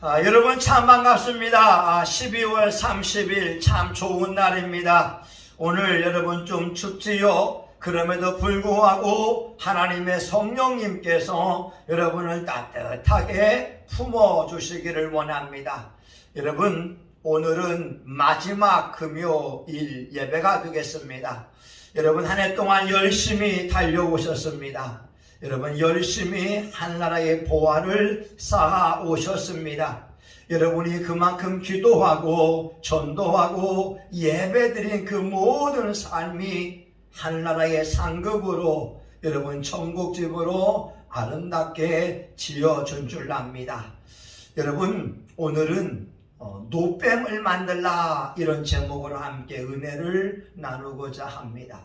여러분 참 반갑습니다. 12월 30일 참 좋은 날입니다. 오늘 여러분 좀 춥지요? 그럼에도 불구하고 하나님의 성령님께서 여러분을 따뜻하게 품어주시기를 원합니다. 여러분 오늘은 마지막 금요일 예배가 되겠습니다. 여러분 한 해 동안 열심히 달려오셨습니다. 여러분 열심히 한나라의 보화를 쌓아 오셨습니다. 여러분이 그만큼 기도하고 전도하고 예배드린 그 모든 삶이 한나라의 상급으로 여러분 천국집으로 아름답게 지어준 줄 압니다. 여러분 오늘은 노뱀을 만들라 이런 제목으로 함께 은혜를 나누고자 합니다.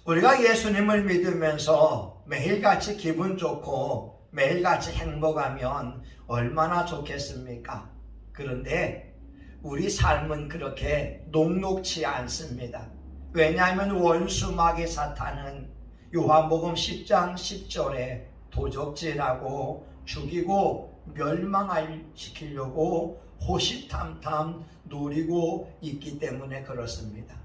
우리가 예수님을 믿으면서 매일같이 기분 좋고 매일같이 행복하면 얼마나 좋겠습니까? 그런데 우리 삶은 그렇게 녹록지 않습니다. 왜냐하면 원수 마귀 사탄은 요한복음 10장 10절에 도적질하고 죽이고 멸망시키려고 호시탐탐 노리고 있기 때문에 그렇습니다.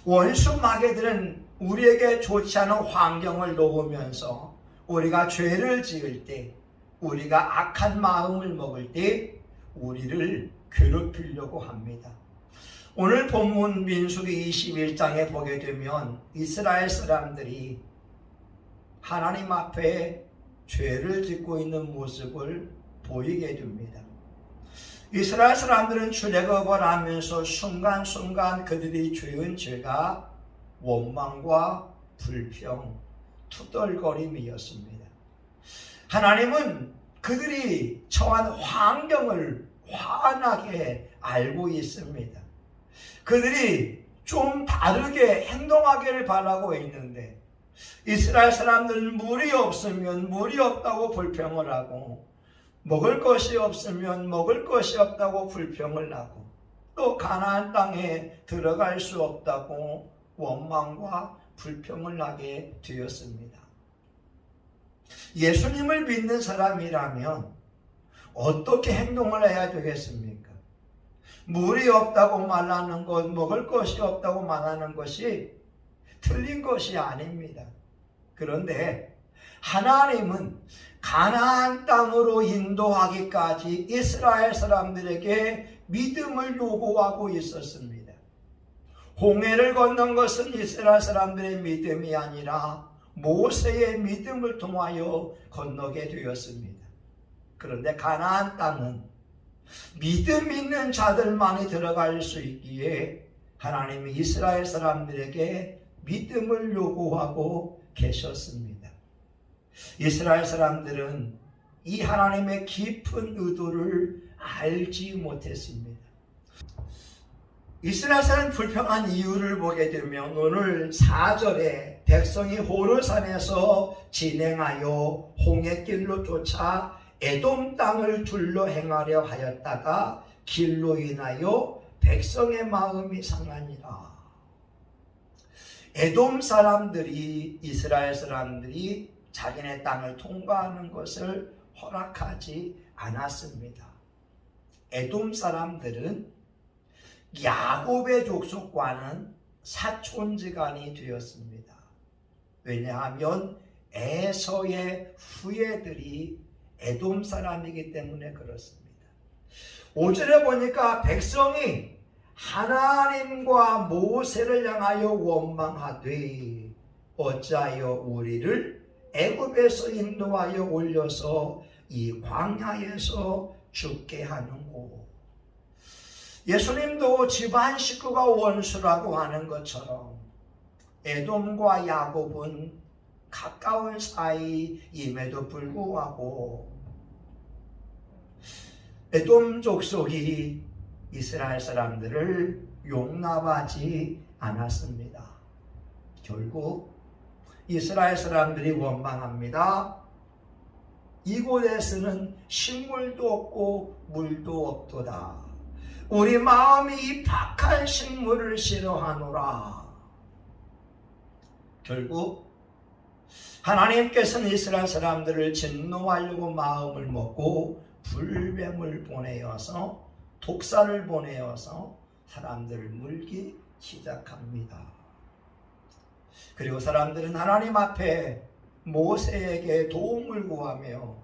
원수 마귀들은 우리에게 좋지 않은 환경을 놓으면서 우리가 죄를 지을 때, 우리가 악한 마음을 먹을 때 우리를 괴롭히려고 합니다. 오늘 본문 민수기 21장에 보게 되면 이스라엘 사람들이 하나님 앞에 죄를 짓고 있는 모습을 보이게 됩니다. 이스라엘 사람들은 출애굽을 하면서 순간순간 그들이 지은 죄가 원망과 불평, 투덜거림이었습니다. 하나님은 그들이 처한 환경을 환하게 알고 있습니다. 그들이 좀 다르게 행동하기를 바라고 있는데 이스라엘 사람들은 물이 없으면 물이 없다고 불평을 하고 먹을 것이 없으면 먹을 것이 없다고 불평을 하고 또 가나안 땅에 들어갈 수 없다고 원망과 불평을 하게 되었습니다. 예수님을 믿는 사람이라면 어떻게 행동을 해야 되겠습니까? 물이 없다고 말하는 것, 먹을 것이 없다고 말하는 것이 틀린 것이 아닙니다. 그런데 하나님은 가나안 땅으로 인도하기까지 이스라엘 사람들에게 믿음을 요구하고 있었습니다. 홍해를 건넌 것은 이스라엘 사람들의 믿음이 아니라 모세의 믿음을 통하여 건너게 되었습니다. 그런데 가나안 땅은 믿음 있는 자들만이 들어갈 수 있기에 하나님이 이스라엘 사람들에게 믿음을 요구하고 계셨습니다. 이스라엘 사람들은 이 하나님의 깊은 의도를 알지 못했습니다. 이스라엘 사람 불평한 이유를 보게 되면 오늘 4절에 백성이 호르산에서 진행하여 홍해길로 쫓아 에돔 땅을 둘러 행하려 하였다가 길로 인하여 백성의 마음이 상하니라. 에돔 사람들이 이스라엘 사람들이 자기네 땅을 통과하는 것을 허락하지 않았습니다. 에돔 사람들은 야곱의 족속과는 사촌지간이 되었습니다. 왜냐하면 에서의 후예들이 에돔 사람이기 때문에 그렇습니다. 5절에 보니까 백성이 하나님과 모세를 향하여 원망하되 어찌하여 우리를 애굽에서 인도하여 올려서 이 광야에서 죽게 하는고. 예수님도 집안 식구가 원수라고 하는 것처럼 에돔과 야곱은 가까운 사이임에도 불구하고 에돔 족속이 이스라엘 사람들을 용납하지 않았습니다. 결국 이스라엘 사람들이 원망합니다. 이곳에서는 식물도 없고 물도 없도다. 우리 마음이 이 박한 식물을 싫어하노라. 결국 하나님께서는 이스라엘 사람들을 진노하려고 마음을 먹고 불뱀을 보내어서 독사를 보내어서 사람들을 물기 시작합니다. 그리고 사람들은 하나님 앞에 모세에게 도움을 구하며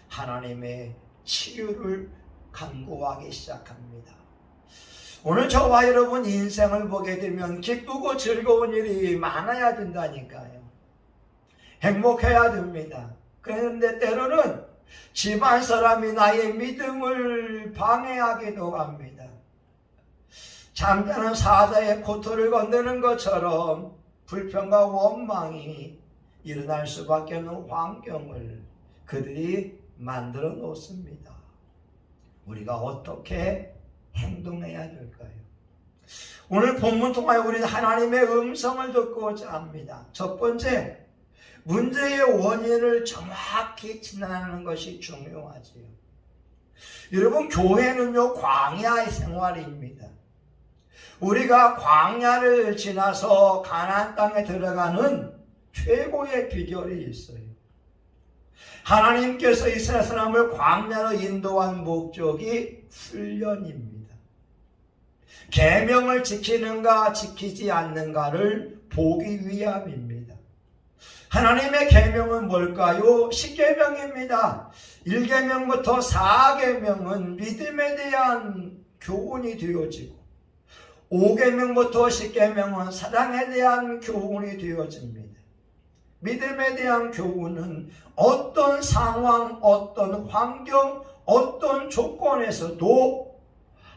하나님의 치유를 간구하기 시작합니다. 오늘 저와 여러분 인생을 보게 되면 기쁘고 즐거운 일이 많아야 된다니까요. 행복해야 됩니다. 그런데 때로는 집안 사람이 나의 믿음을 방해하기도 합니다. 잠자는 사자의 코털을 건드는 것처럼 불평과 원망이 일어날 수밖에 없는 환경을 그들이 만들어 놓습니다. 우리가 어떻게 행동해야 될까요? 오늘 본문 통하여 우리는 하나님의 음성을 듣고자 합니다. 첫 번째, 문제의 원인을 정확히 진단하는 것이 중요하지요. 여러분, 교회는요 광야의 생활입니다. 우리가 광야를 지나서 가나안 땅에 들어가는 최고의 비결이 있어요. 하나님께서 이스라엘 사람을 광야로 인도한 목적이 훈련입니다. 계명을 지키는가 지키지 않는가를 보기 위함입니다. 하나님의 계명은 뭘까요? 10계명입니다. 1계명부터 4계명은 믿음에 대한 교훈이 되어지고 5계명부터 10계명은 사랑에 대한 교훈이 되어집니다. 믿음에 대한 교훈은 어떤 상황, 어떤 환경, 어떤 조건에서도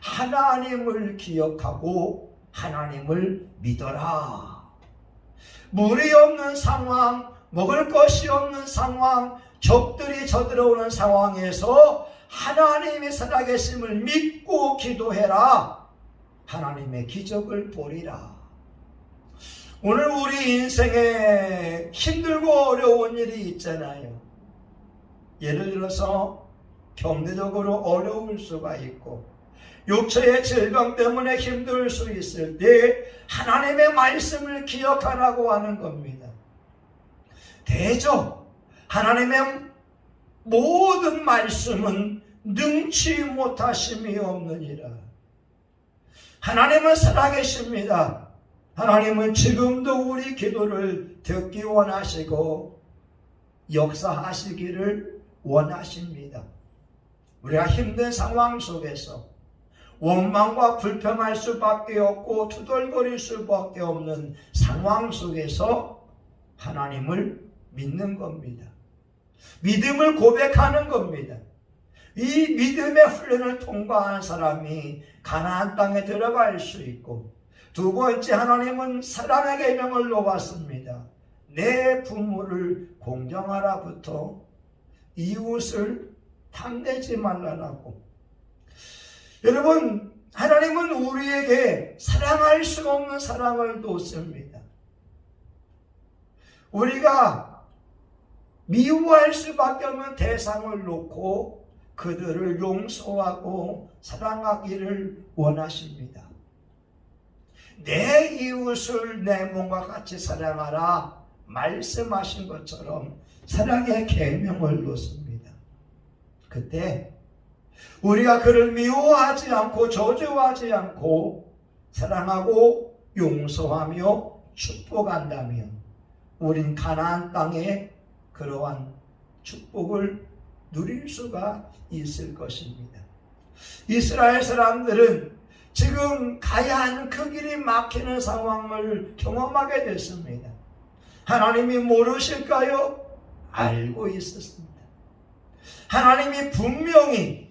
하나님을 기억하고 하나님을 믿어라. 물이 없는 상황, 먹을 것이 없는 상황, 적들이 쳐들어오는 상황에서 하나님이 살아계심을 믿고 기도해라. 하나님의 기적을 보리라. 오늘 우리 인생에 힘들고 어려운 일이 있잖아요. 예를 들어서 경제적으로 어려울 수가 있고 육체의 질병 때문에 힘들 수 있을 때 하나님의 말씀을 기억하라고 하는 겁니다. 대저 하나님의 모든 말씀은 능치 못하심이 없느니라. 하나님은 살아계십니다. 하나님은 지금도 우리 기도를 듣기 원하시고 역사하시기를 원하십니다. 우리가 힘든 상황 속에서 원망과 불평할 수밖에 없고 투덜거릴 수밖에 없는 상황 속에서 하나님을 믿는 겁니다. 믿음을 고백하는 겁니다. 이 믿음의 훈련을 통과한 사람이 가나안 땅에 들어갈 수 있고, 두 번째, 하나님은 사랑의 계명을 놓았습니다. 내 부모를 공경하라부터 이웃을 탐내지 말라라고. 여러분, 하나님은 우리에게 사랑할 수 없는 사랑을 놓습니다. 우리가 미워할 수밖에 없는 대상을 놓고 그들을 용서하고 사랑하기를 원하십니다. 내 이웃을 내 몸과 같이 사랑하라 말씀하신 것처럼 사랑의 계명을 놓습니다. 그때 우리가 그를 미워하지 않고 저주하지 않고 사랑하고 용서하며 축복한다면 우린 가나안 땅에 그러한 축복을 누릴 수가 있을 것입니다. 이스라엘 사람들은 지금 가야 하는 그 길이 막히는 상황을 경험하게 됐습니다. 하나님이 모르실까요? 알고 있었습니다. 하나님이 분명히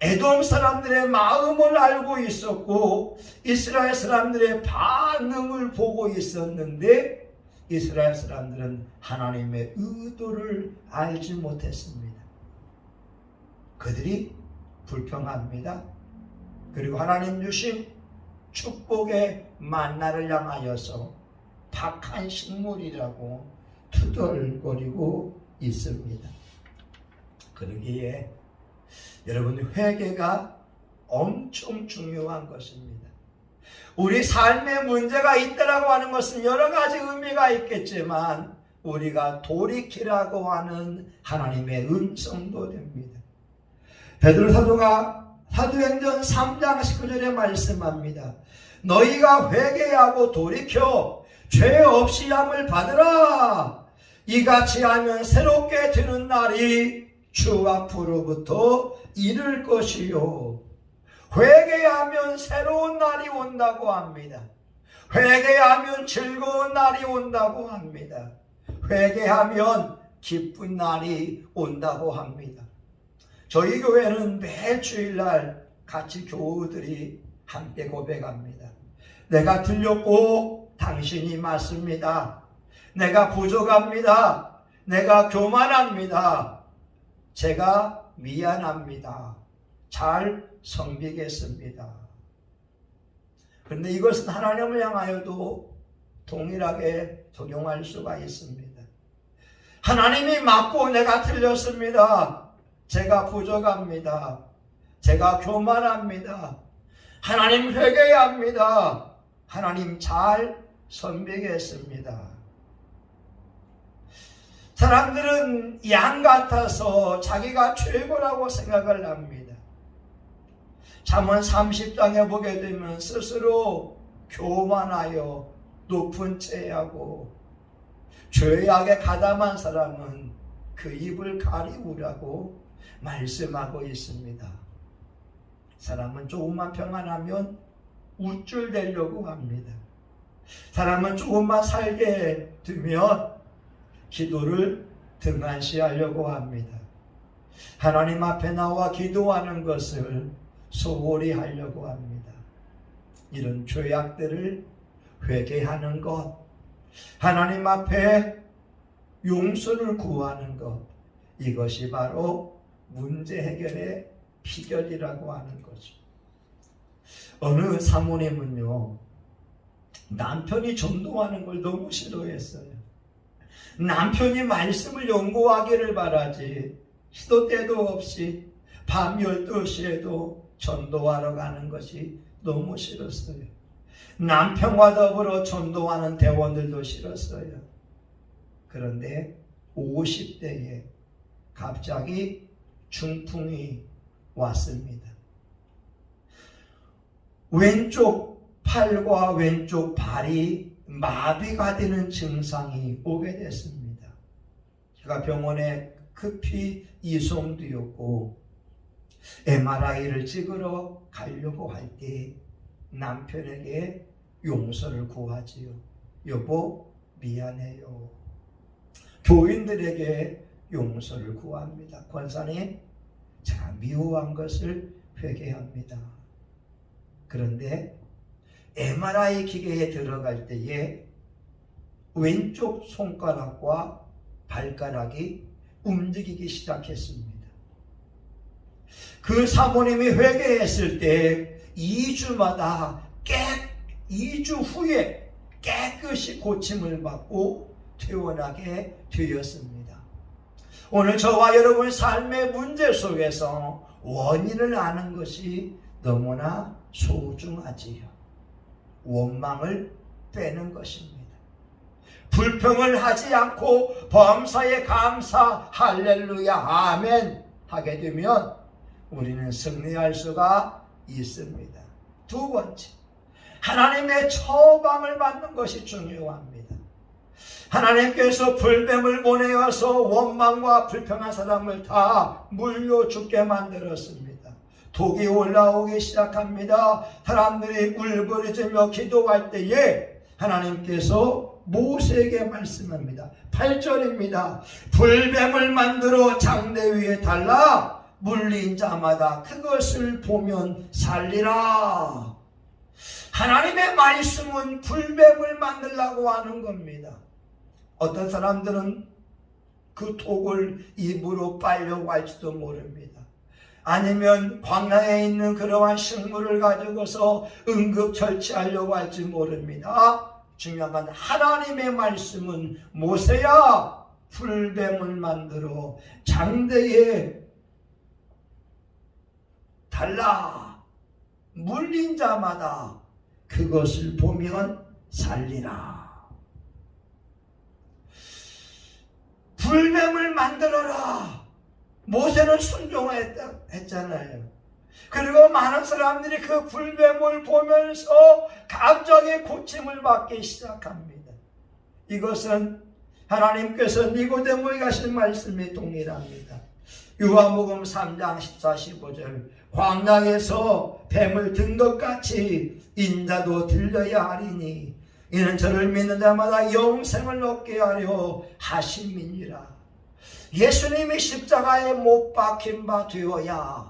에돔 사람들의 마음을 알고 있었고 이스라엘 사람들의 반응을 보고 있었는데 이스라엘 사람들은 하나님의 의도를 알지 못했습니다. 그들이 불평합니다. 그리고 하나님 주신 축복의 만나를 향하여서 박한 식물이라고 투덜거리고 있습니다. 그러기에 여러분, 회개가 엄청 중요한 것입니다. 우리 삶에 문제가 있다라고 하는 것은 여러 가지 의미가 있겠지만 우리가 돌이키라고 하는 하나님의 음성도 됩니다. 베드로 사도가 사도행전 3장 19절에 말씀합니다. 너희가 회개하고 돌이켜 죄 없이 함을 받으라. 이같이 하면 새롭게 되는 날이 주 앞으로부터 이를 것이요. 회개하면 새로운 날이 온다고 합니다. 회개하면 즐거운 날이 온다고 합니다. 회개하면 기쁜 날이 온다고 합니다. 저희 교회는 매 주일날 같이 교우들이 함께 고백합니다. 내가 틀렸고 당신이 맞습니다. 내가 부족합니다. 내가 교만합니다. 제가 미안합니다. 잘 섬기겠습니다. 그런데 이것은 하나님을 향하여도 동일하게 적용할 수가 있습니다. 하나님이 맞고 내가 틀렸습니다. 제가 부족합니다. 제가 교만합니다. 하나님 회개해야 합니다. 하나님 잘 섬기겠습니다. 사람들은 양 같아서 자기가 최고라고 생각을 합니다. 잠언 30장에 보게 되면 스스로 교만하여 높은 체하고 죄악에 가담한 사람은 그 입을 가리우라고 말씀하고 있습니다. 사람은 조금만 평안하면 우쭐대려고 합니다. 사람은 조금만 살게 되면 기도를 등한시하려고 합니다. 하나님 앞에 나와 기도하는 것을 소홀히 하려고 합니다. 이런 죄악들을 회개하는 것, 하나님 앞에 용서를 구하는 것, 이것이 바로 문제 해결의 비결이라고 하는 거죠. 어느 사모님은요, 남편이 전도하는 걸 너무 싫어했어요. 남편이 말씀을 연구하기를 바라지 시도 때도 없이 밤 12시에도 전도하러 가는 것이 너무 싫었어요. 남편과 더불어 전도하는 대원들도 싫었어요. 그런데 50대에 갑자기 중풍이 왔습니다. 왼쪽 팔과 왼쪽 발이 마비가 되는 증상이 오게 됐습니다. 제가 병원에 급히 이송되었고 MRI를 찍으러 가려고 할 때 남편에게 용서를 구하지요. 여보 미안해요. 교인들에게 용서를 구합니다. 권사님, 제가 미워한 것을 회개합니다. 그런데 MRI 기계에 들어갈 때에 왼쪽 손가락과 발가락이 움직이기 시작했습니다. 그 사모님이 회개했을 때 2주 후에 깨끗이 고침을 받고 퇴원하게 되었습니다. 오늘 저와 여러분 삶의 문제 속에서 원인을 아는 것이 너무나 소중하지요. 원망을 빼는 것입니다. 불평을 하지 않고 범사에 감사 할렐루야 아멘 하게 되면 우리는 승리할 수가 있습니다. 두 번째, 하나님의 처방을 받는 것이 중요합니다. 하나님께서 불뱀을 보내어서 원망과 불평한 사람을 다 물려 죽게 만들었습니다. 독이 올라오기 시작합니다. 사람들이 울부짖으며 기도할 때에 하나님께서 모세에게 말씀합니다. 8절입니다. 불뱀을 만들어 장대 위에 달라 물린 자마다 그것을 보면 살리라. 하나님의 말씀은 불뱀을 만들라고 하는 겁니다. 어떤 사람들은 그 독을 입으로 빨려고 할지도 모릅니다. 아니면 광야에 있는 그러한 식물을 가지고서 응급처치하려고 할지 모릅니다. 중요한 건 하나님의 말씀은 모세야 불뱀을 만들어 장대에 달라 물린 자마다 그것을 보면 살리라. 불뱀을 만들어라. 모세는 순종했잖아요. 그리고 많은 사람들이 그 굴뱀을 보면서 갑자기 고침을 받기 시작합니다. 이것은 하나님께서 니고데모에게 하신 말씀이 동일합니다. 요한복음 3장 14, 15절 광야에서 뱀을 든 것 같이 인자도 들려야 하리니 이는 저를 믿는 자마다 영생을 얻게 하려 하심이니라. 예수님이 십자가에 못 박힌 바 되어야,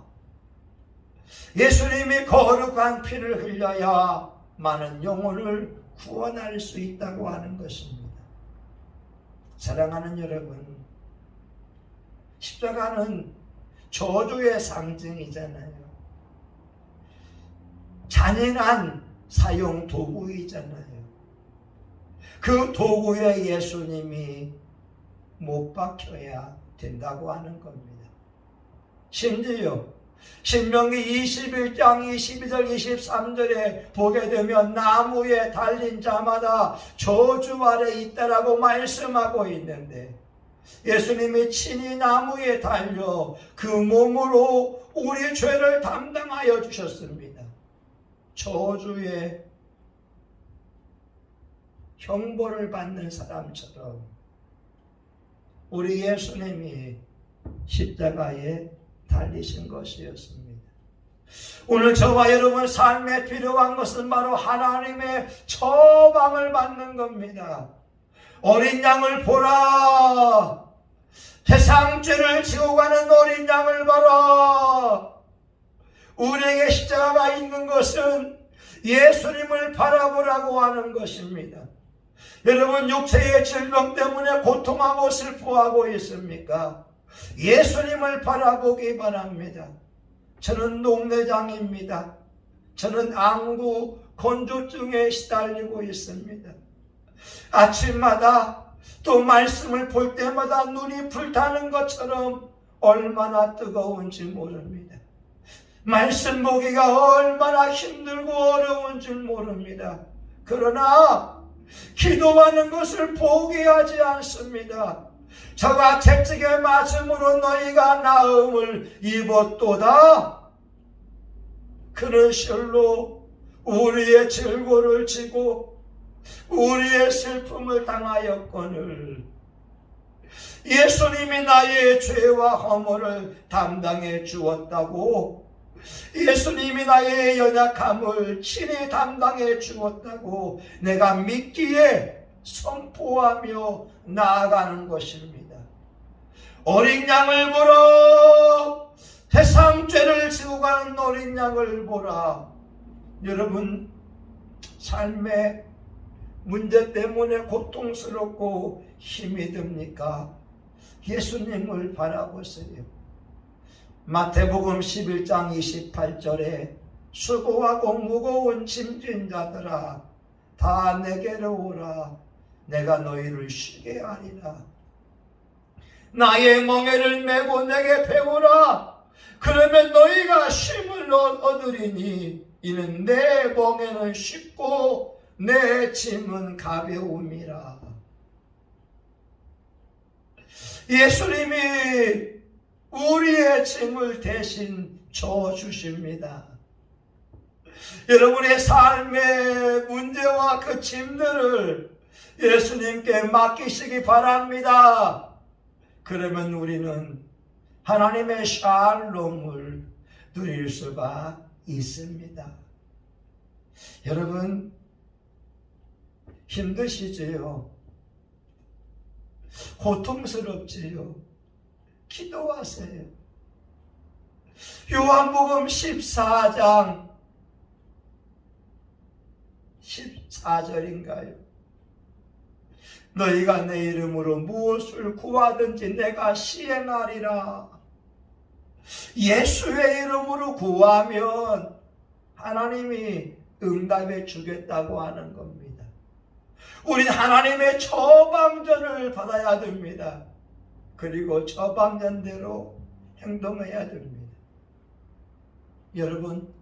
예수님이 거룩한 피를 흘려야 많은 영혼을 구원할 수 있다고 하는 것입니다. 사랑하는 여러분, 십자가는 저주의 상징이잖아요. 잔인한 사용 도구이잖아요. 그 도구에 예수님이 못 박혀야 된다고 하는 겁니다. 심지어 신명기 21장 22절 23절에 보게 되면 나무에 달린 자마다 저주 아래 있다라고 말씀하고 있는데, 예수님이 친히 나무에 달려 그 몸으로 우리 죄를 담당하여 주셨습니다. 저주의 형벌을 받는 사람처럼 우리 예수님이 십자가에 달리신 것이었습니다. 오늘 저와 여러분 삶에 필요한 것은 바로 하나님의 처방을 받는 겁니다. 어린 양을 보라. 세상 죄를 지고 가는 어린 양을 봐라. 우리에게 십자가가 있는 것은 예수님을 바라보라고 하는 것입니다. 여러분, 육체의 질병 때문에 고통하고 슬퍼하고 있습니까? 예수님을 바라보기 바랍니다. 저는 녹내장입니다. 저는 안구 건조증에 시달리고 있습니다. 아침마다 또 말씀을 볼 때마다 눈이 불타는 것처럼 얼마나 뜨거운지 모릅니다. 말씀 보기가 얼마나 힘들고 어려운 줄 모릅니다. 그러나 기도하는 것을 포기하지 않습니다. 저가 채찍에 맞음으로 너희가 나음을 입었도다. 그는 실로 우리의 질고를 지고 우리의 슬픔을 당하였거늘 예수님이 나의 죄와 허물을 담당해 주었다고, 예수님이 나의 연약함을 친히 담당해 주었다고 내가 믿기에 선포하며 나아가는 것입니다. 어린 양을 보라. 세상 죄를 지고 가는 어린 양을 보라. 여러분, 삶의 문제 때문에 고통스럽고 힘이 듭니까? 예수님을 바라보세요. 마태복음 11장 28절에 수고하고 무거운 짐진 자들아 다 내게로 오라. 내가 너희를 쉬게 하리라. 나의 멍에를 메고 내게 배우라. 그러면 너희가 쉼을 얻으리니 이는 내 멍에는 쉽고 내 짐은 가벼움이라. 예수님이 우리의 짐을 대신 져 주십니다. 여러분의 삶의 문제와 그 짐들을 예수님께 맡기시기 바랍니다. 그러면 우리는 하나님의 샬롬을 누릴 수가 있습니다. 여러분, 힘드시지요? 고통스럽지요? 기도하세요. 요한복음 14장 14절인가요? 너희가 내 이름으로 무엇을 구하든지 내가 시행하리라. 예수의 이름으로 구하면 하나님이 응답해 주겠다고 하는 겁니다. 우린 하나님의 처방전을 받아야 됩니다. 그리고 처방전대로 행동해야 됩니다. 여러분,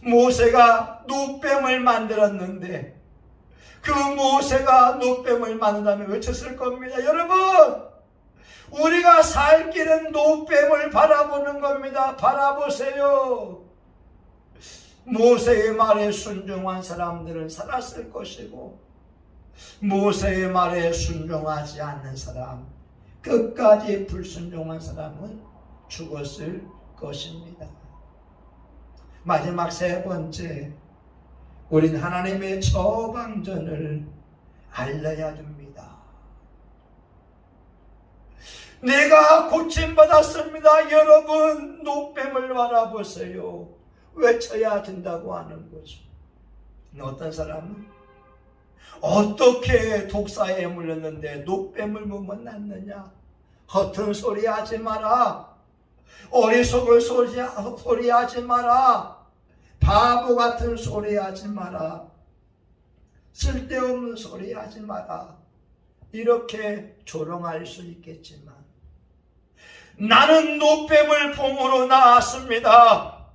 모세가 눕뱀을 만들었는데 그 모세가 눕뱀을 만든다면 외쳤을 겁니다. 여러분, 우리가 살 길은 노뱀을 바라보는 겁니다. 바라보세요. 모세의 말에 순종한 사람들은 살았을 것이고, 모세의 말에 순종하지 않는 사람, 끝까지 불순종한 사람은 죽었을 것입니다. 마지막 세 번째, 우린 하나님의 처방전을 알려야 됩니다. 내가 고침받았습니다. 여러분, 노뱀을 바라보세요. 외쳐야 된다고 하는 거죠. 어떤 사람은 어떻게 독사에 물렸는데 노뱀을 못 만났느냐? 허튼 소리 하지 마라. 어리석을 소리 하지 마라. 바보 같은 소리 하지 마라. 쓸데없는 소리 하지 마라. 이렇게 조롱할 수 있겠지만, 나는 노뱀을 봉으로 나왔습니다.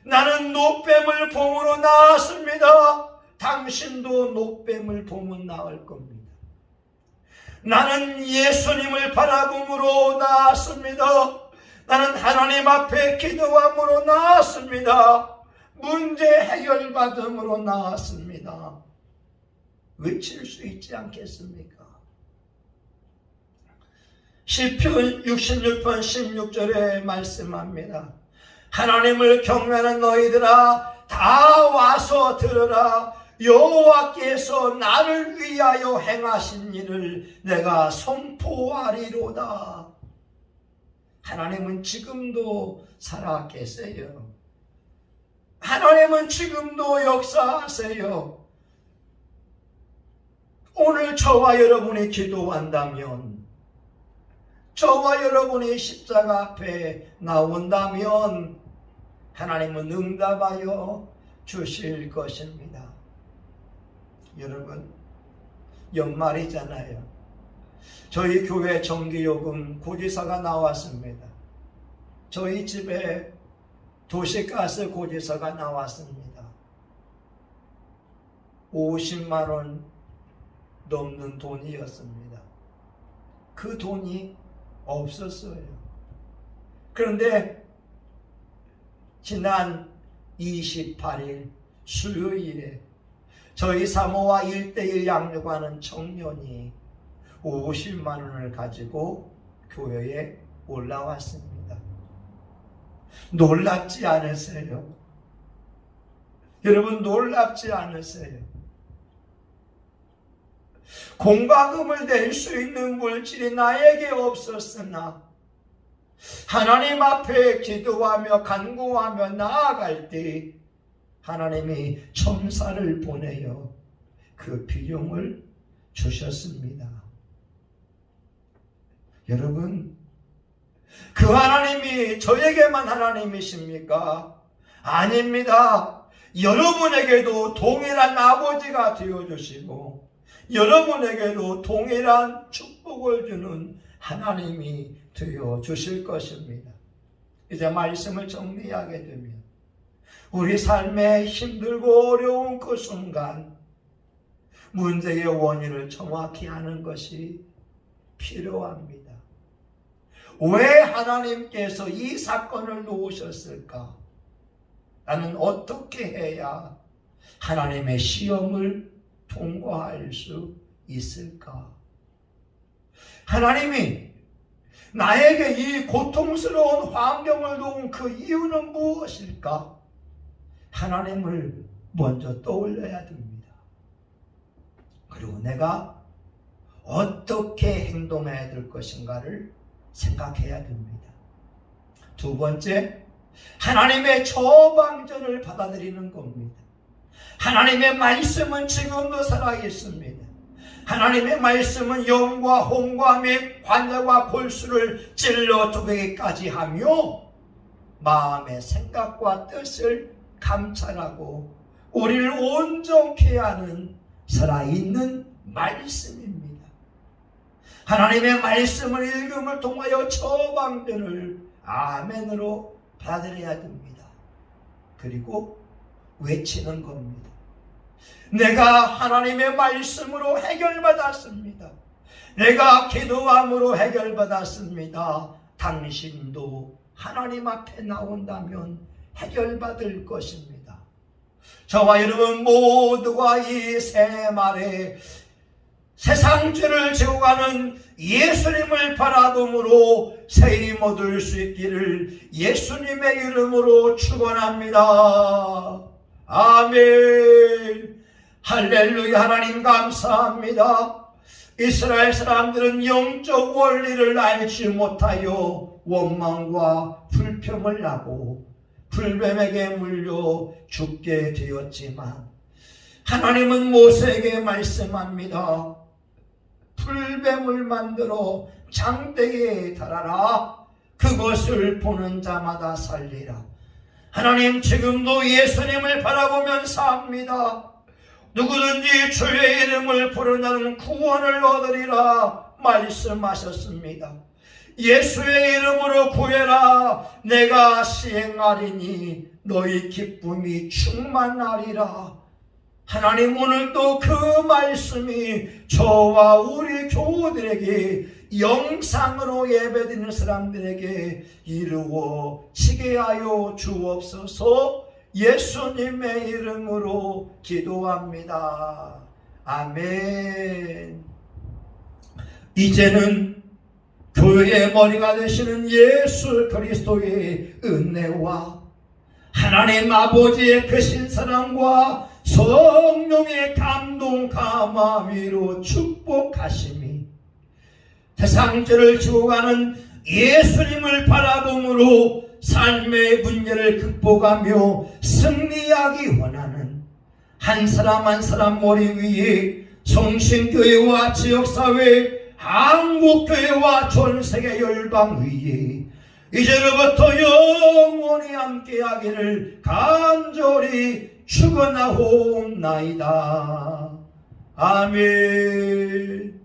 나는 노뱀을 봉으로 나왔습니다. 당신도 노뱀을 봉은 나을 겁니다. 나는 예수님을 바라봄으로 나왔습니다. 나는 하나님 앞에 기도함으로 나왔습니다. 문제 해결받음으로 나왔습니다. 외칠 수 있지 않겠습니까? 시편 66편 16절에 말씀합니다. 하나님을 경외하는 너희들아, 다 와서 들으라. 여호와께서 나를 위하여 행하신 일을 내가 선포하리로다. 하나님은 지금도 살아 계세요. 하나님은 지금도 역사하세요. 오늘 저와 여러분이 기도한다면, 저와 여러분이 십자가 앞에 나온다면 하나님은 응답하여 주실 것입니다. 여러분, 연말이잖아요. 저희 교회 정기요금 고지서가 나왔습니다. 저희 집에 도시가스 고지서가 나왔습니다. 50만 원 넘는 돈이었습니다. 그 돈이 없었어요. 그런데 지난 28일 수요일에 저희 사모와 1:1 양육하는 청년이 50만 원을 가지고 교회에 올라왔습니다. 놀랍지 않으세요? 여러분, 놀랍지 않으세요? 공과금을 낼 수 있는 물질이 나에게 없었으나 하나님 앞에 기도하며 간구하며 나아갈 때 하나님이 천사를 보내어 그 비용을 주셨습니다. 여러분, 그 하나님이 저에게만 하나님이십니까? 아닙니다. 여러분에게도 동일한 아버지가 되어주시고 여러분에게도 동일한 축복을 주는 하나님이 되어주실 것입니다. 이제 말씀을 정리하게 되면, 우리 삶에 힘들고 어려운 그 순간 문제의 원인을 정확히 아는 것이 필요합니다. 왜 하나님께서 이 사건을 놓으셨을까? 나는 어떻게 해야 하나님의 시험을 통과할 수 있을까? 하나님이 나에게 이 고통스러운 환경을 놓은 그 이유는 무엇일까? 하나님을 먼저 떠올려야 됩니다. 그리고 내가 어떻게 행동해야 될 것인가를 생각해야 됩니다. 두 번째, 하나님의 처방전을 받아들이는 겁니다. 하나님의 말씀은 지금도 살아있습니다. 하나님의 말씀은 영과 홍과 및 관자와 골수를 찔러 쪼개기까지 하며 마음의 생각과 뜻을 감찰하고 우리를 온전케 하는 살아있는 말씀입니다. 하나님의 말씀을 읽음을 통하여 처방전을 아멘으로 받아들여야 됩니다. 그리고 외치는 겁니다. 내가 하나님의 말씀으로 해결받았습니다. 내가 기도함으로 해결받았습니다. 당신도 하나님 앞에 나온다면 해결받을 것입니다. 저와 여러분 모두가 이 새말에 세상죄를 지고 가는 예수님을 바라봄으로 세임 얻을 수 있기를 예수님의 이름으로 축원합니다. 아멘. 할렐루야. 하나님 감사합니다. 이스라엘 사람들은 영적 원리를 알지 못하여 원망과 불평을 하고 불뱀에게 물려 죽게 되었지만 하나님은 모세에게 말씀합니다. 불뱀을 만들어 장대에 달아라. 그것을 보는 자마다 살리라. 하나님 지금도 예수님을 바라보면서 합니다. 누구든지 주의 이름을 부르는 구원을 얻으리라 말씀하셨습니다. 예수의 이름으로 구해라. 내가 시행하리니 너희 기쁨이 충만하리라. 하나님 오늘도 그 말씀이 저와 우리 교우들에게 영상으로 예배드리는 사람들에게 이루어지게 하여 주옵소서. 예수님의 이름으로 기도합니다. 아멘. 이제는 교회의 머리가 되시는 예수 그리스도의 은혜와 하나님 아버지의 크신 사랑과 성령의 감동 감화위로 축복하심이 세상죄를 지고 가는 예수님을 바라봄으로 삶의 문제를 극복하며 승리하기 원하는 한 사람 한 사람 머리 위에 성신교회와 지역사회 한국교회와 전세계 열방 위에 이제로부터 영원히 함께하기를 간절히 축원하옵나이다. 아멘.